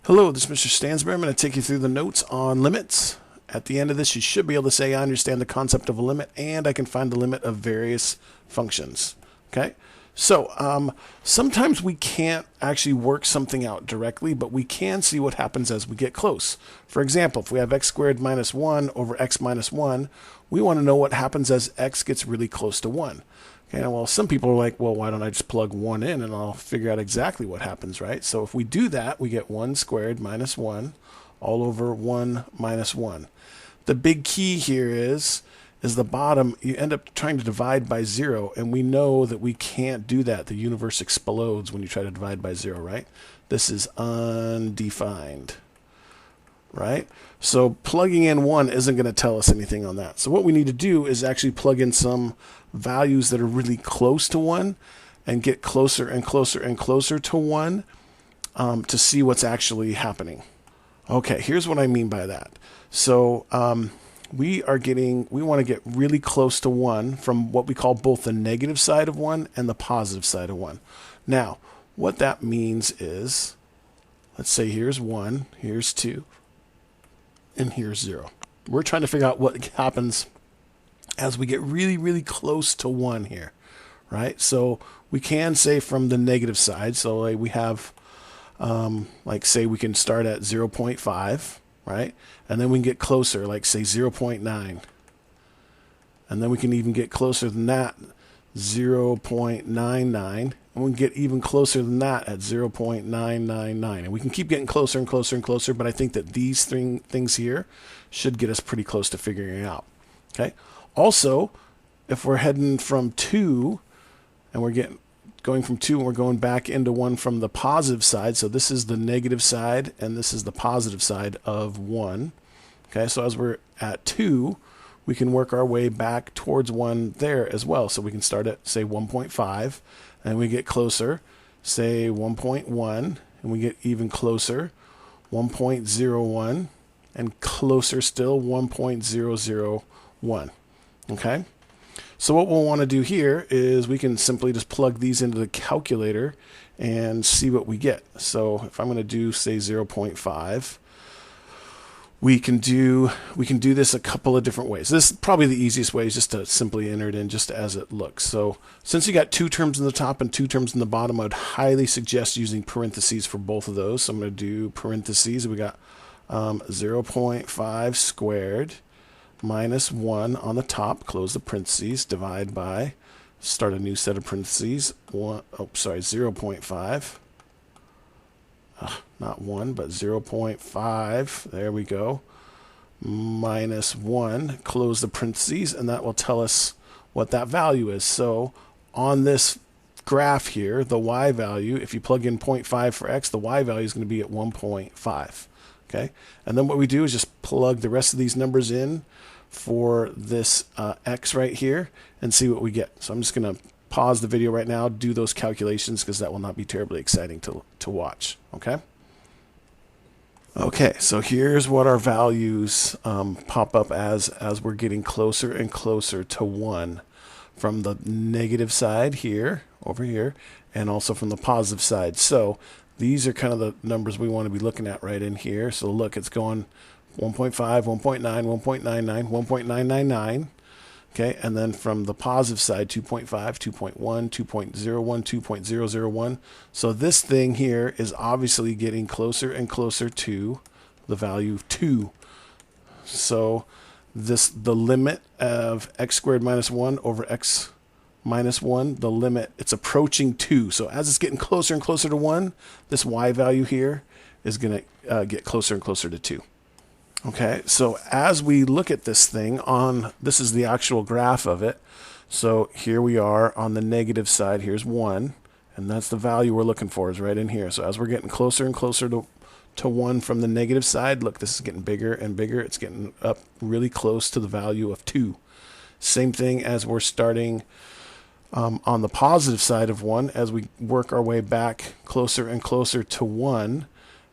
Hello, this is Mr. Stansbury. I'm going to take you through the notes on limits. At the end of this, you should be able to say, I understand the concept of a limit, and I can find the limit of various functions. Okay? So, sometimes we can't actually work something out directly, but we can see what happens as we get close. For example, if we have x squared minus 1 over x minus 1, we want to know what happens as x gets really close to 1. Okay, well, some people are like, well, why don't I just plug 1 in and I'll figure out exactly what happens, right? So if we do that, we get 1 squared minus 1 all over 1 minus 1. The big key here is the bottom. You end up trying to divide by 0, and we know that we can't do that. The universe explodes when you try to divide by 0, right? This is undefined, right? So plugging in 1 isn't going to tell us anything on that. So what we need to do is actually plug in some values that are really close to 1 and get closer and closer and closer to 1 to see what's actually happening. Okay, here's what I mean by that. So we want to get really close to 1 from what we call both the negative side of 1 and the positive side of 1. Now, what that means is, let's say here's 1, here's 2, and here's 0. We're trying to figure out what happens as we get really, really close to 1 here, right? So we can say from the negative side, so like we have, like say we can start at 0.5, right? And then we can get closer, like say 0.9. And then we can even get closer than that, 0.99. And we can get even closer than that at 0.999. And we can keep getting closer and closer and closer, but I think that these things here should get us pretty close to figuring it out, okay? Also, if we're heading from 2 and we're going from 2 and we're going back into 1 from the positive side, so this is the negative side and this is the positive side of 1. Okay, so as we're at 2, we can work our way back towards 1 there as well. So we can start at, say, 1.5, and we get closer, say 1.1, and we get even closer, 1.01, and closer still, 1.001. Okay, so what we'll want to do here is we can simply just plug these into the calculator and see what we get. So if I'm going to do, say, 0.5, we can do this a couple of different ways. This is probably the easiest way, is just to simply enter it in just as it looks. So since you got 2 terms in the top and 2 terms in the bottom, I would highly suggest using parentheses for both of those. So I'm going to do parentheses. We got 0.5 squared minus 1 on the top, close the parentheses, divide by, start a new set of parentheses, 0.5, not 1, but 0.5, there we go, minus 1, close the parentheses, and that will tell us what that value is. So on this graph here, the y value, if you plug in 0.5 for x, the y value is going to be at 1.5. Okay, and then what we do is just plug the rest of these numbers in for this x right here and see what we get. So I'm just going to pause the video right now, do those calculations, because that will not be terribly exciting to watch. Okay. Okay, so here's what our values pop up as we're getting closer and closer to 1 from the negative side here, over here, and also from the positive side. So these are kind of the numbers we want to be looking at right in here. So look, it's going 1.5, 1.9, 1.99, 1.999. Okay, and then from the positive side, 2.5, 2.1, 2.01, 2.001. So this thing here is obviously getting closer and closer to the value of 2. So the limit of x squared minus 1 over x minus 1, the limit, it's approaching 2. So as it's getting closer and closer to 1, this y value here is going to get closer and closer to 2. Okay, so as we look at this thing this is the actual graph of it. So here we are on the negative side. Here's 1, and that's the value we're looking for, is right in here. So as we're getting closer and closer to 1 from the negative side, look, this is getting bigger and bigger. It's getting up really close to the value of 2. Same thing as we're starting on the positive side of 1. As we work our way back closer and closer to 1,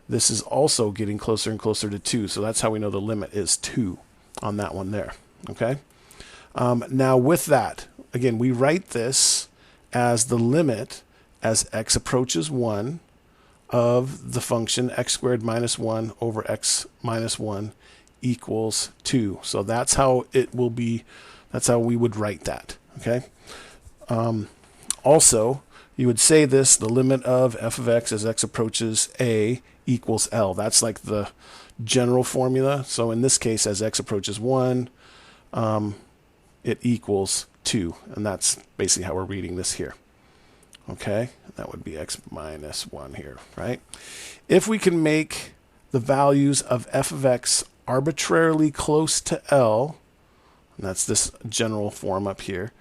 this is also getting closer and closer to 2. So that's how we know the limit is 2 on that one there. Okay. Now with that, again, we write this as the limit as x approaches 1 of the function x squared minus 1 over x minus 1 equals 2. So that's how it will be, that's how we would write that, okay? Also, you would say this, the limit of f of x as x approaches a equals L. That's like the general formula. So in this case, as x approaches 1, it equals 2. And that's basically how we're reading this here. Okay, that would be x minus 1 here, right? If we can make the values of f of x arbitrarily close to L, and that's this general form up here,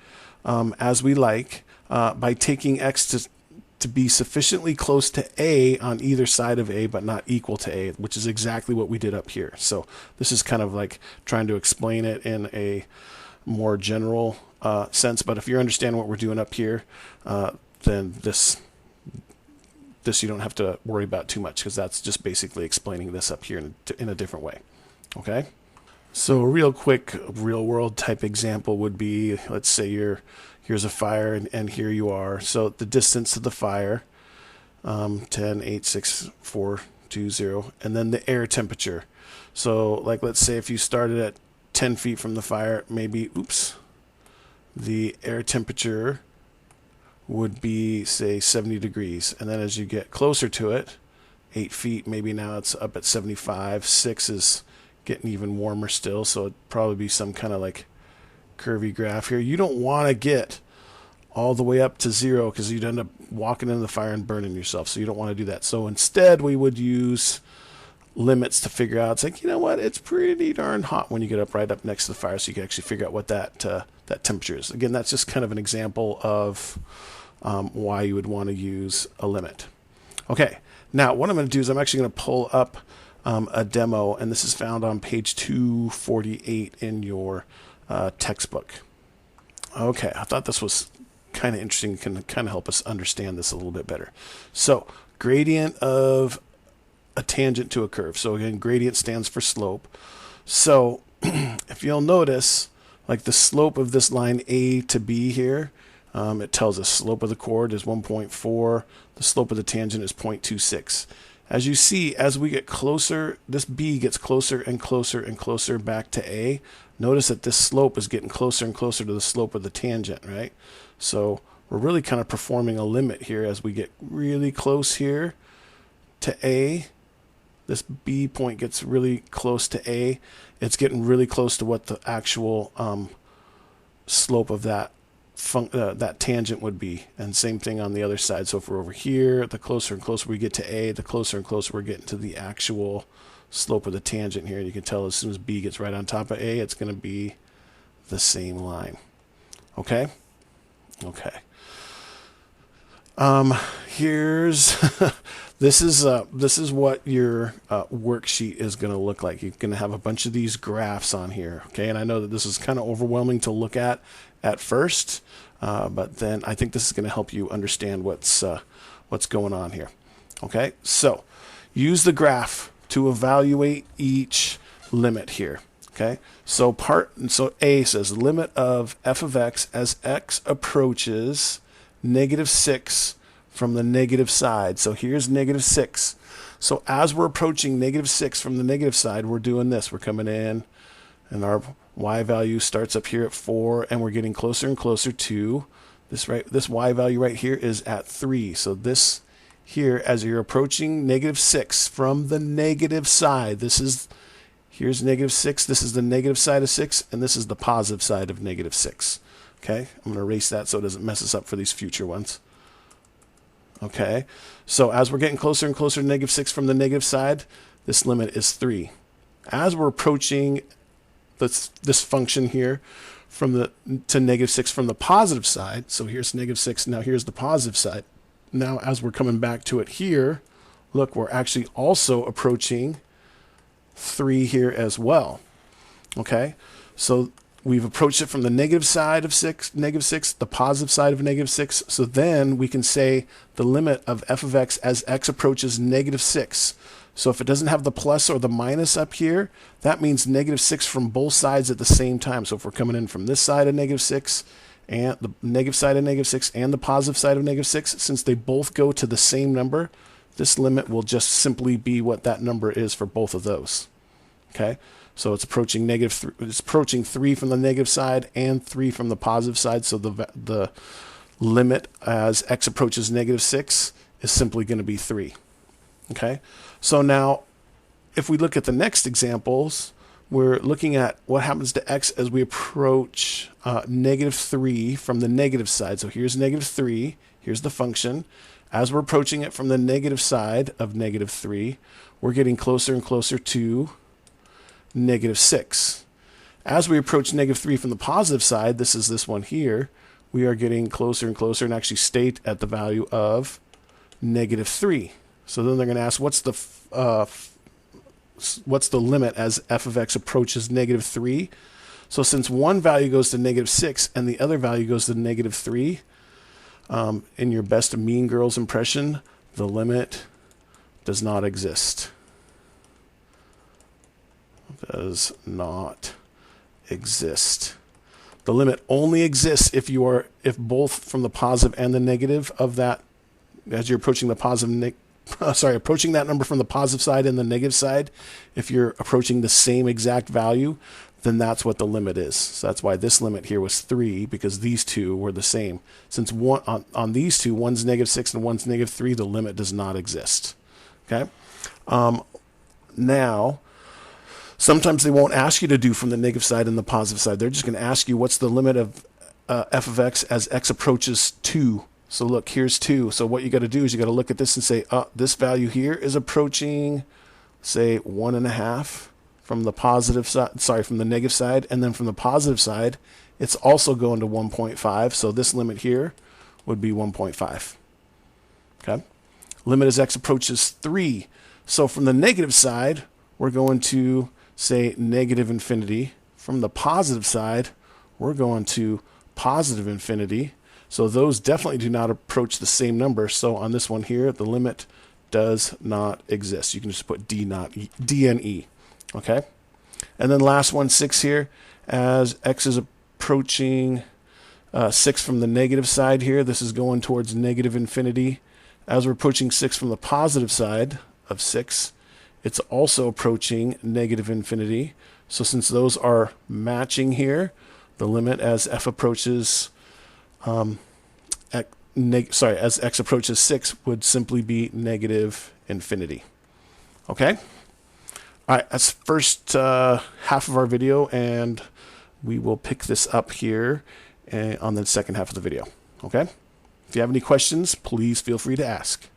as we like, by taking x to be sufficiently close to a on either side of a but not equal to a, which is exactly what we did up here. So this is kind of like trying to explain it in a more general sense, but if you understand what we're doing up here, then this you don't have to worry about too much, because that's just basically explaining this up here in a different way. Okay, so a real quick real world type example would be, let's say here's a fire and here you are. So the distance to the fire, 10, 8, 6, 4, 2, 0, and then the air temperature. So like let's say if you started at 10 feet from the fire, maybe, the air temperature would be, say, 70 degrees. And then as you get closer to it, 8 feet, maybe now it's up at 75. 6 is getting even warmer still, so it'd probably be some kind of like curvy graph here. You don't want to get all the way up to 0, because you'd end up walking into the fire and burning yourself, so you don't want to do that. So instead, we would use limits to figure out, it's like, you know what, it's pretty darn hot when you get up right up next to the fire, so you can actually figure out what that temperature is. Again, that's just kind of an example of why you would want to use a limit. Okay, now what I'm going to do is I'm actually going to pull up a demo, and this is found on page 248 in your textbook. Okay, I thought this was kind of interesting, can kind of help us understand this a little bit better. So, gradient of a tangent to a curve. So again, gradient stands for slope. So if you'll notice, like the slope of this line A to B here, it tells us slope of the chord is 1.4. The slope of the tangent is 0.26. As you see, as we get closer, this B gets closer and closer and closer back to A. Notice that this slope is getting closer and closer to the slope of the tangent, right? So we're really kind of performing a limit here as we get really close here to A. This B point gets really close to A. It's getting really close to what the actual slope of that tangent would be. And same thing on the other side. So if we're over here, the closer and closer we get to A, the closer and closer we're getting to the actual slope of the tangent here. You can tell as soon as B gets right on top of A, it's going to be the same line. Okay? Okay. Here's this is what your worksheet is going to look like. You're going to have a bunch of these graphs on here, okay? And I know that this is kind of overwhelming to look at first, but then I think this is going to help you understand what's going on here. Okay, so use the graph to evaluate each limit here. Okay, so A says limit of f of x as x approaches -6 from the negative side. So here's -6. So as we're approaching -6 from the negative side, we're doing this. We're coming in, and our y value starts up here at 4, and we're getting closer and closer to this. Right, this y value right here is at 3. So this here, as you're approaching -6 from the negative side, here's -6. This is the negative side of 6, and this is the positive side of -6. Okay, I'm going to erase that so it doesn't mess us up for these future ones. Okay, so as we're getting closer and closer to -6 from the negative side, this limit is 3. As we're approaching this function here to -6 from the positive side, so here's -6, now here's the positive side. Now as we're coming back to it here, look, we're actually also approaching 3 here as well. Okay, so we've approached it from the negative side of -6, the positive side of -6. So then we can say the limit of f of x as x approaches -6. So if it doesn't have the plus or the minus up here, that means -6 from both sides at the same time. So if we're coming in from this side of -6 and the negative side of -6 and the positive side of -6, since they both go to the same number, this limit will just simply be what that number is for both of those. Okay, so it's approaching it's approaching 3 from the negative side and 3 from the positive side. So the limit as x approaches -6 is simply going to be 3. Okay, so now if we look at the next examples, we're looking at what happens to x as we approach -3 from the negative side. So here's -3, here's the function. As we're approaching it from the negative side of -3, we're getting closer and closer to -6. As we approach -3 from the positive side, this is this one here, we are getting closer and closer and actually state at the value of -3. So then they're going to ask, what's the limit as f of x approaches -3? So since one value goes to -6 and the other value goes to -3, in your best Mean Girls impression, the limit does not exist. Does not exist. The limit only exists if both from the positive and the negative of that, as you're approaching the positive approaching that number from the positive side and the negative side, if you're approaching the same exact value, then that's what the limit is. So that's why this limit here was 3, because these two were the same. Since one on these two, one's -6 and one's -3, the limit does not exist. Okay. Now, sometimes they won't ask you to do from the negative side and the positive side. They're just going to ask you what's the limit of f of x as x approaches 2. So look, here's 2. So what you got to do is you got to look at this and say, this value here is approaching, say, 1.5 from the positive side, from the negative side, and then from the positive side, it's also going to 1.5. So this limit here would be 1.5. Okay. Limit as x approaches 3. So from the negative side, we're going to say -infinity. From the positive side, we're going to +infinity. So those definitely do not approach the same number. So on this one here, the limit does not exist. You can just put DNE. Okay. And then last one, 6 here, as x is approaching 6 from the negative side here, this is going towards -infinity. As we're approaching 6 from the positive side of 6, it's also approaching -infinity. So since those are matching here, the limit as f approaches as x approaches 6 would simply be -infinity. Okay? All right, that's the first half of our video, and we will pick this up here on the second half of the video. Okay? If you have any questions, please feel free to ask.